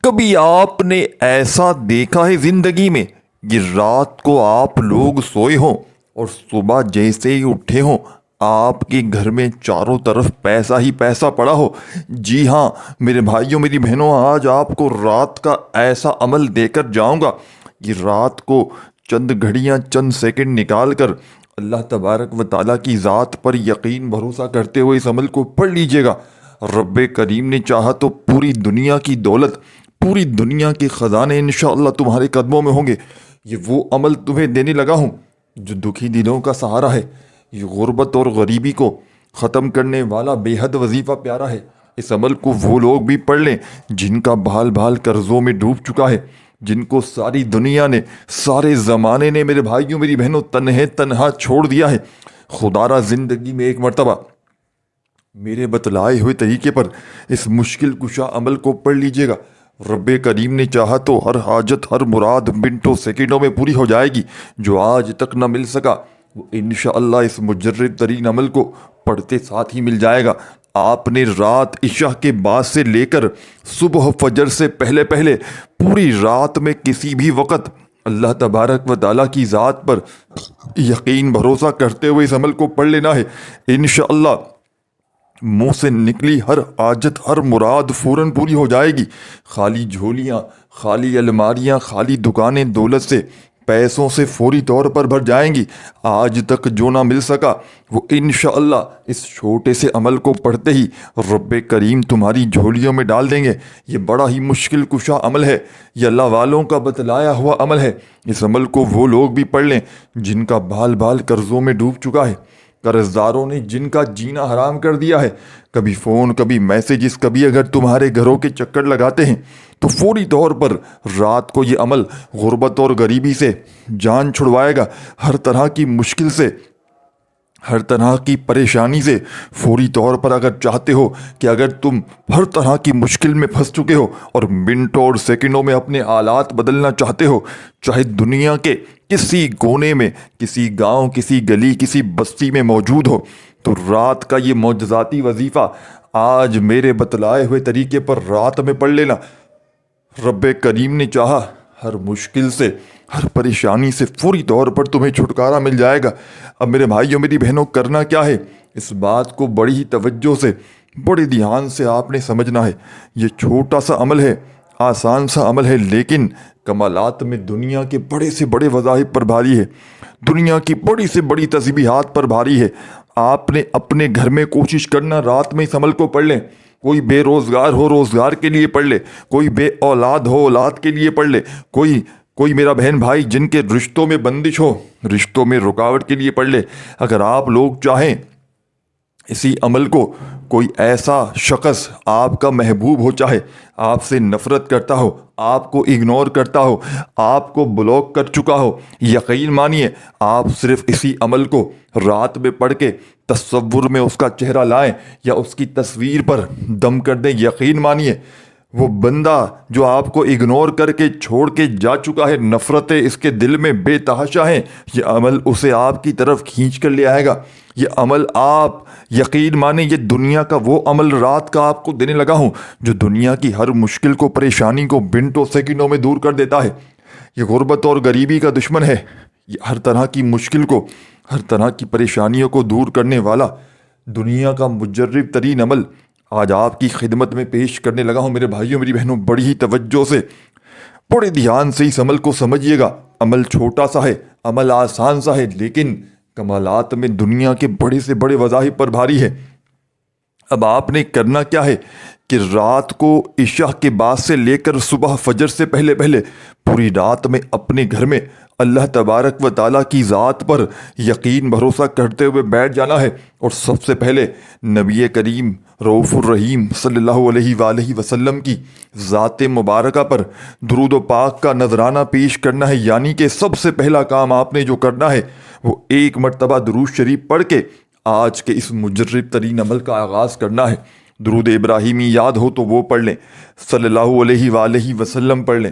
کبھی آپ نے ایسا دیکھا ہے زندگی میں کہ رات کو آپ لوگ سوئے ہوں اور صبح جیسے ہی اٹھے ہوں آپ کے گھر میں چاروں طرف پیسہ ہی پیسہ پڑا ہو؟ جی ہاں میرے بھائیوں میری بہنوں، آج آپ کو رات کا ایسا عمل دے کر جاؤں گا کہ رات کو چند گھڑیاں چند سیکنڈ نکال کر اللہ تبارک و تعالیٰ کی ذات پر یقین بھروسہ کرتے ہوئے اس عمل کو پڑھ لیجئے گا۔ رب کریم نے چاہا تو پوری دنیا کی دولت، پوری دنیا کے خزانے انشاءاللہ تمہارے قدموں میں ہوں گے۔ یہ وہ عمل تمہیں دینے لگا ہوں جو دکھی دلوں کا سہارا ہے۔ یہ غربت اور غریبی کو ختم کرنے والا بے حد وظیفہ پیارا ہے۔ اس عمل کو وہ لوگ بھی پڑھ لیں جن کا بھال بھال قرضوں میں ڈوب چکا ہے، جن کو ساری دنیا نے، سارے زمانے نے میرے بھائیوں میری بہنوں تنہا چھوڑ دیا ہے۔ خدا را زندگی میں ایک مرتبہ میرے بتلائے ہوئے طریقے پر اس مشکل کشا عمل کو پڑھ لیجئے گا۔ رب کریم نے چاہا تو ہر حاجت، ہر مراد منٹوں سیکنڈوں میں پوری ہو جائے گی۔ جو آج تک نہ مل سکا وہ انشاءاللہ اس مجرب ترین عمل کو پڑھتے ساتھ ہی مل جائے گا۔ آپ نے رات عشاء کے بعد سے لے کر صبح فجر سے پہلے پوری رات میں کسی بھی وقت اللہ تبارک و تعالیٰ کی ذات پر یقین بھروسہ کرتے ہوئے اس عمل کو پڑھ لینا ہے۔ انشاءاللہ منہ سے نکلی ہر حاجت، ہر مراد فوراً پوری ہو جائے گی۔ خالی جھولیاں، خالی الماریاں، خالی دکانیں دولت سے، پیسوں سے فوری طور پر بھر جائیں گی۔ آج تک جو نہ مل سکا وہ انشاءاللہ اس چھوٹے سے عمل کو پڑھتے ہی رب کریم تمہاری جھولیوں میں ڈال دیں گے۔ یہ بڑا ہی مشکل کشا عمل ہے، یہ اللہ والوں کا بتلایا ہوا عمل ہے۔ اس عمل کو وہ لوگ بھی پڑھ لیں جن کا بال بال قرضوں میں ڈوب چکا ہے، قرض داروں نے جن کا جینا حرام کر دیا ہے۔ کبھی فون، کبھی میسیجز، کبھی اگر تمہارے گھروں کے چکر لگاتے ہیں تو فوری طور پر رات کو یہ عمل غربت اور غریبی سے جان چھڑوائے گا۔ ہر طرح کی مشکل سے، ہر طرح کی پریشانی سے فوری طور پر اگر چاہتے ہو کہ اگر تم ہر طرح کی مشکل میں پھنس چکے ہو اور منٹوں اور سیکنڈوں میں اپنے حالات بدلنا چاہتے ہو، چاہے دنیا کے کسی کونے میں، کسی گاؤں، کسی گلی، کسی بستی میں موجود ہو، تو رات کا یہ معجزاتی وظیفہ آج میرے بتلائے ہوئے طریقے پر رات میں پڑھ لینا۔ رب کریم نے چاہا ہر مشکل سے، ہر پریشانی سے فوری طور پر تمہیں چھٹکارا مل جائے گا۔ اب میرے بھائیوں میری بہنوں، کرنا کیا ہے؟ اس بات کو بڑی ہی توجہ سے، بڑے دھیان سے آپ نے سمجھنا ہے۔ یہ چھوٹا سا عمل ہے، آسان سا عمل ہے، لیکن کمالات میں دنیا کے بڑے سے بڑے وظائف پر بھاری ہے، دنیا کی بڑی سے بڑی تسبیحات پر بھاری ہے۔ آپ نے اپنے گھر میں کوشش کرنا رات میں اس عمل کو پڑھ لیں۔ کوئی بے روزگار ہو روزگار کے لیے پڑھ لے، کوئی بے اولاد ہو اولاد کے لیے پڑھ لے، کوئی میرا بہن بھائی جن کے رشتوں میں بندش ہو، رشتوں میں رکاوٹ کے لیے پڑھ لے۔ اگر آپ لوگ چاہیں اسی عمل کو کوئی ایسا شخص آپ کا محبوب ہو، چاہے آپ سے نفرت کرتا ہو، آپ کو اگنور کرتا ہو، آپ کو بلاک کر چکا ہو، یقین مانیے آپ صرف اسی عمل کو رات میں پڑھ کے تصور میں اس کا چہرہ لائیں یا اس کی تصویر پر دم کر دیں، یقین مانیے وہ بندہ جو آپ کو اگنور کر کے چھوڑ کے جا چکا ہے، نفرتیں اس کے دل میں بے تحاشا ہیں، یہ عمل اسے آپ کی طرف کھینچ کر لے آئے گا۔ یہ عمل آپ یقین مانیں، یہ دنیا کا وہ عمل رات کا آپ کو دینے لگا ہوں جو دنیا کی ہر مشکل کو، پریشانی کو منٹوں سیکنڈوں میں دور کر دیتا ہے۔ یہ غربت اور غریبی کا دشمن ہے، یہ ہر طرح کی مشکل کو، ہر طرح کی پریشانیوں کو دور کرنے والا دنیا کا مجرب ترین عمل آج آپ کی خدمت میں پیش کرنے لگا ہوں۔ میرے بھائیوں میری بہنوں، بڑی ہی توجہ سے، بڑے دھیان سے اس عمل کو سمجھیے گا۔ عمل چھوٹا سا ہے، عمل آسان سا ہے، لیکن کمالات میں دنیا کے بڑے سے بڑے وظائف پر بھاری ہے۔ اب آپ نے کرنا کیا ہے کہ رات کو عشاء کے بعد سے لے کر صبح فجر سے پہلے پوری رات میں اپنے گھر میں اللہ تبارک و تعالیٰ کی ذات پر یقین بھروسہ کرتے ہوئے بیٹھ جانا ہے، اور سب سے پہلے نبی کریم رؤوف الرحیم صلی اللہ علیہ وآلہ وسلم کی ذات مبارکہ پر درود و پاک کا نذرانہ پیش کرنا ہے۔ یعنی کہ سب سے پہلا کام آپ نے جو کرنا ہے وہ ایک مرتبہ درود شریف پڑھ کے آج کے اس مجرب ترین عمل کا آغاز کرنا ہے۔ درود ابراہیمی یاد ہو تو وہ پڑھ لیں، صلی اللہ علیہ وآلہ وسلم پڑھ لیں،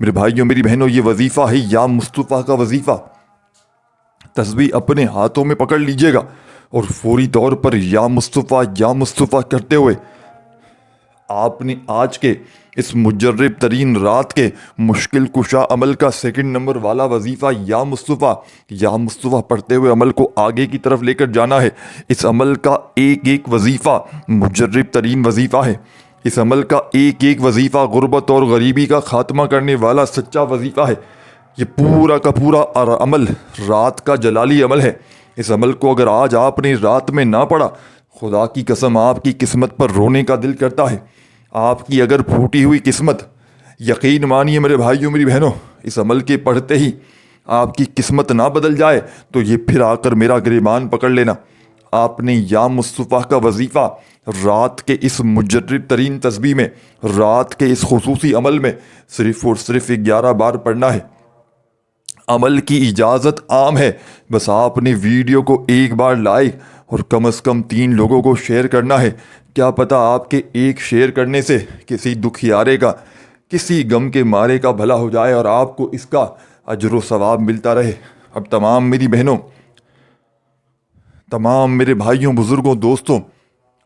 میرے بھائیوں میری بہنوں، یہ وظیفہ ہے یا مصطفیٰ کا وظیفہ۔ تسبیح اپنے ہاتھوں میں پکڑ لیجئے گا اور فوری طور پر یا مصطفیٰ کرتے ہوئے آپ نے آج کے اس مجرب ترین رات کے مشکل کشا عمل کا 2 نمبر والا وظیفہ یا مصطفیٰ پڑھتے ہوئے عمل کو آگے کی طرف لے کر جانا ہے۔ اس عمل کا ایک ایک وظیفہ مجرب ترین وظیفہ ہے۔ اس عمل کا ایک ایک وظیفہ غربت اور غریبی کا خاتمہ کرنے والا سچا وظیفہ ہے۔ یہ پورا کا پورا عمل رات کا جلالی عمل ہے۔ اس عمل کو اگر آج آپ نے رات میں نہ پڑھا، خدا کی قسم آپ کی قسمت پر رونے کا دل کرتا ہے۔ آپ کی اگر پھوٹی ہوئی قسمت، یقین مانیے میرے بھائیوں میری بہنوں، اس عمل کے پڑھتے ہی آپ کی قسمت نہ بدل جائے تو یہ پھر آ کر میرا گریبان پکڑ لینا۔ آپ نے یا مصطفیٰ کا وظیفہ رات کے اس مجرب ترین تسبیح میں، رات کے اس خصوصی عمل میں صرف اور صرف 11 بار پڑھنا ہے۔ عمل کی اجازت عام ہے، بس آپ نے ویڈیو کو ایک بار لائک اور کم از کم 3 لوگوں کو شیئر کرنا ہے۔ کیا پتہ آپ کے ایک شیئر کرنے سے کسی دکھیارے کا، کسی غم کے مارے کا بھلا ہو جائے اور آپ کو اس کا اجر و ثواب ملتا رہے۔ اب تمام میری بہنوں، تمام میرے بھائیوں، بزرگوں، دوستوں،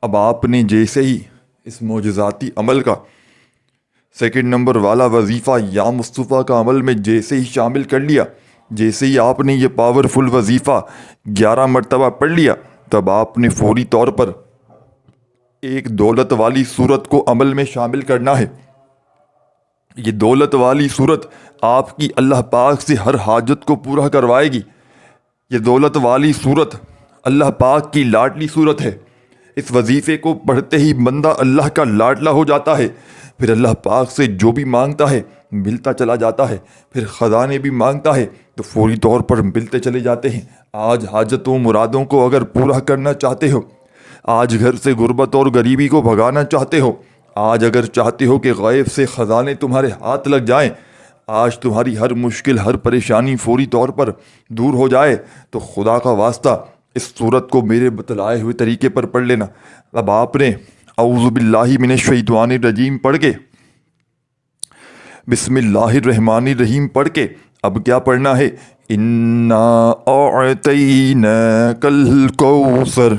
اب آپ نے جیسے ہی اس معجزاتی عمل کا 2 نمبر والا وظیفہ یا مصطفیٰ کا عمل میں جیسے ہی شامل کر لیا، جیسے ہی آپ نے یہ پاورفل وظیفہ 11 مرتبہ پڑھ لیا، تب آپ نے فوری طور پر ایک دولت والی صورت کو عمل میں شامل کرنا ہے۔ یہ دولت والی صورت آپ کی اللہ پاک سے ہر حاجت کو پورا کروائے گی۔ یہ دولت والی صورت اللہ پاک کی لاڈلی صورت ہے۔ اس وظیفے کو پڑھتے ہی بندہ اللہ کا لاڈلا ہو جاتا ہے، پھر اللہ پاک سے جو بھی مانگتا ہے ملتا چلا جاتا ہے، پھر خزانے بھی مانگتا ہے تو فوری طور پر ملتے چلے جاتے ہیں۔ آج حاجتوں مرادوں کو اگر پورا کرنا چاہتے ہو، آج گھر سے غربت اور غریبی کو بھگانا چاہتے ہو، آج اگر چاہتے ہو کہ غیب سے خزانے تمہارے ہاتھ لگ جائیں، آج تمہاری ہر مشکل، ہر پریشانی فوری طور پر دور ہو جائے، تو خدا کا واسطہ اس صورت کو میرے بتلائے ہوئے طریقے پر پڑھ لینا۔ اب آپ نے اعوذ باللہ من الشیطان الرجیم پڑھ کے، بسم اللہ الرحمن الرحیم پڑھ کے اب کیا پڑھنا ہے؟ انا اعطیناک الکوثر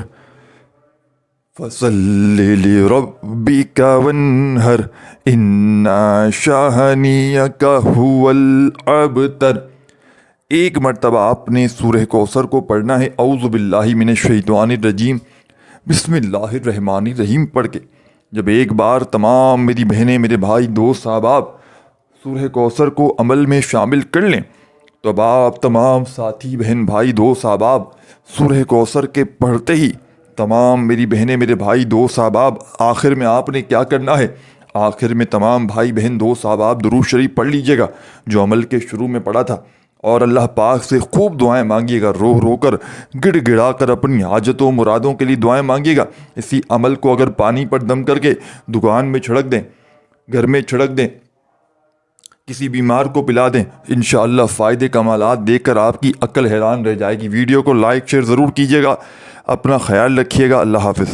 فصل لربک وانحر ان شانئک هو الابتر۔ ایک مرتبہ آپ نے سورہ کوثر کو پڑھنا ہے اعوذ باللہ من الشیطان الرجیم بسم اللہ الرحمن الرحیم پڑھ کے۔ جب ایک بار تمام میری بہنیں، میرے بھائی، دوست، احباب سورہ کوثر کو عمل میں شامل کر لیں، تو اب آپ تمام ساتھی، بہن، بھائی، دوست، احباب سورہ کوثر کے پڑھتے ہی تمام میری بہنیں، میرے بھائی، دوست، احباب آخر میں آپ نے کیا کرنا ہے؟ آخر میں تمام بھائی، بہن، دوست، احباب درود شریف پڑھ لیجئے گا جو عمل کے شروع میں پڑھا تھا، اور اللہ پاک سے خوب دعائیں مانگیے گا، رو رو کر، گڑ گڑا کر اپنی حاجتوں مرادوں کے لیے دعائیں مانگیے گا۔ اسی عمل کو اگر پانی پر دم کر کے دکان میں چھڑک دیں، گھر میں چھڑک دیں، کسی بیمار کو پلا دیں، انشاءاللہ فائدے کمالات دیکھ کر آپ کی عقل حیران رہ جائے گی۔ ویڈیو کو لائک شیئر ضرور کیجیے گا۔ اپنا خیال رکھیے گا۔ اللہ حافظ۔